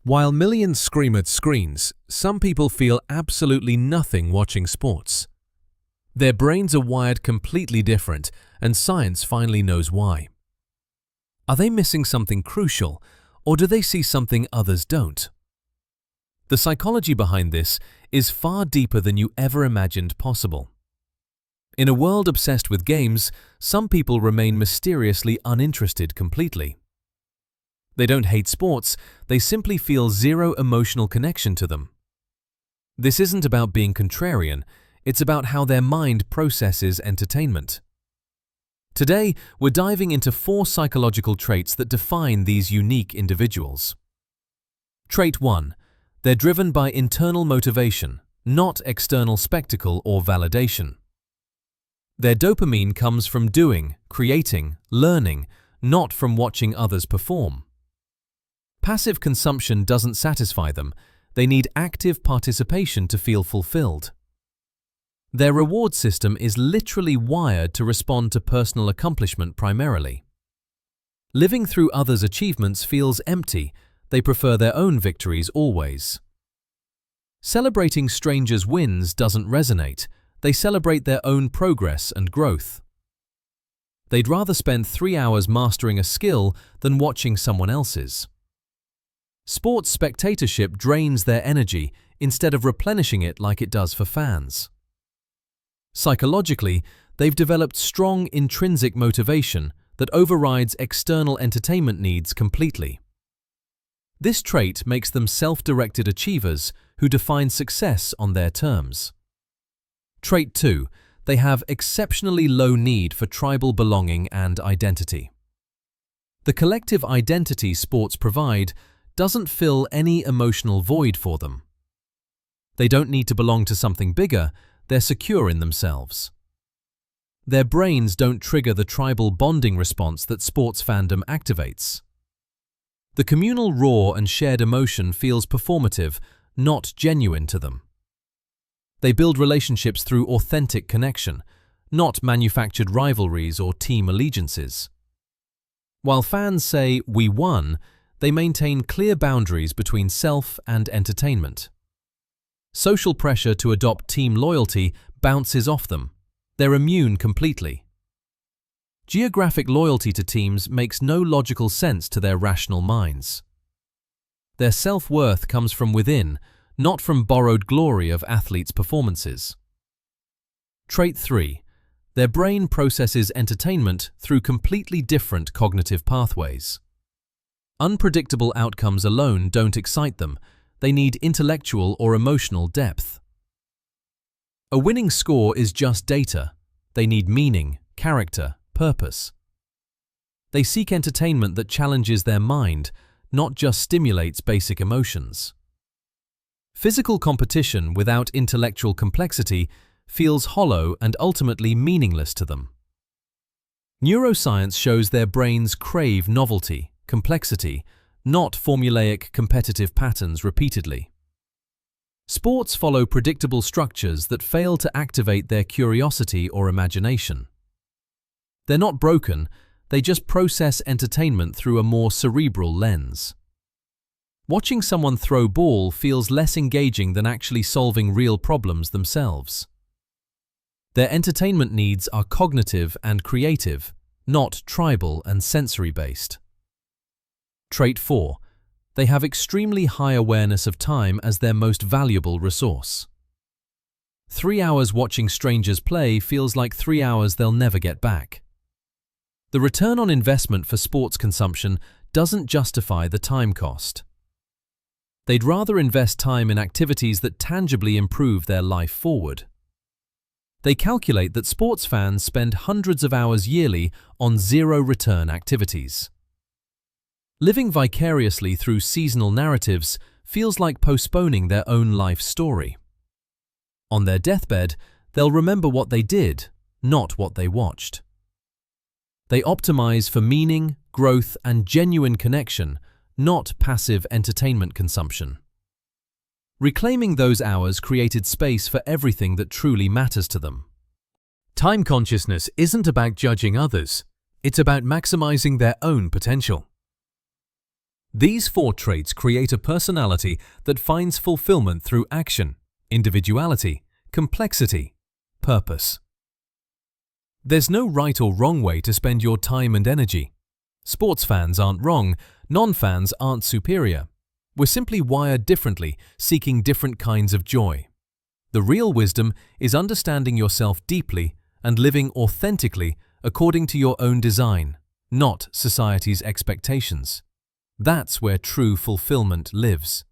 While millions scream at screens, some people feel absolutely nothing watching sports. Their brains are wired completely different, and science finally knows why. Are they missing something crucial, or do they see something others don't? The psychology behind this is far deeper than you ever imagined possible. In a world obsessed with games, some people remain mysteriously uninterested completely. They don't hate sports, they simply feel zero emotional connection to them. This isn't about being contrarian, it's about how their mind processes entertainment. Today, we're diving into 4 psychological traits that define these unique individuals. Trait 1. They're driven by internal motivation, not external spectacle or validation. Their dopamine comes from doing, creating, learning, not from watching others perform. Passive consumption doesn't satisfy them, they need active participation to feel fulfilled. Their reward system is literally wired to respond to personal accomplishment primarily. Living through others' achievements feels empty, they prefer their own victories always. Celebrating strangers' wins doesn't resonate, they celebrate their own progress and growth. They'd rather spend 3 hours mastering a skill than watching someone else's. Sports spectatorship drains their energy instead of replenishing it like it does for fans. Psychologically, they've developed strong intrinsic motivation that overrides external entertainment needs completely. This trait makes them self-directed achievers who define success on their terms. Trait 2. They have exceptionally low need for tribal belonging and identity. The collective identity sports provide doesn't fill any emotional void for them. They don't need to belong to something bigger, they're secure in themselves. Their brains don't trigger the tribal bonding response that sports fandom activates. The communal raw and shared emotion feels performative, not genuine to them. They build relationships through authentic connection, not manufactured rivalries or team allegiances. While fans say, "We won," they maintain clear boundaries between self and entertainment. Social pressure to adopt team loyalty bounces off them. They're immune completely. Geographic loyalty to teams makes no logical sense to their rational minds. Their self-worth comes from within, not from borrowed glory of athletes' performances. Trait 3. Their brain processes entertainment through completely different cognitive pathways. Unpredictable outcomes alone don't excite them, they need intellectual or emotional depth. A winning score is just data, they need meaning, character, purpose. They seek entertainment that challenges their mind, not just stimulates basic emotions. Physical competition without intellectual complexity feels hollow and ultimately meaningless to them. Neuroscience shows their brains crave novelty, complexity, not formulaic competitive patterns repeatedly. Sports follow predictable structures that fail to activate their curiosity or imagination. They're not broken, they just process entertainment through a more cerebral lens. Watching someone throw ball feels less engaging than actually solving real problems themselves. Their entertainment needs are cognitive and creative, not tribal and sensory-based. Trait 4. They have extremely high awareness of time as their most valuable resource. 3 hours watching strangers play feels like 3 hours they'll never get back. The return on investment for sports consumption doesn't justify the time cost. They'd rather invest time in activities that tangibly improve their life forward. They calculate that sports fans spend hundreds of hours yearly on zero-return activities. Living vicariously through seasonal narratives feels like postponing their own life story. On their deathbed, they'll remember what they did, not what they watched. They optimize for meaning, growth, and genuine connection, not passive entertainment consumption. Reclaiming those hours created space for everything that truly matters to them. Time consciousness isn't about judging others, it's about maximizing their own potential. These 4 traits create a personality that finds fulfillment through action, individuality, complexity, purpose. There's no right or wrong way to spend your time and energy. Sports fans aren't wrong, non-fans aren't superior. We're simply wired differently, seeking different kinds of joy. The real wisdom is understanding yourself deeply and living authentically according to your own design, not society's expectations. That's where true fulfillment lives.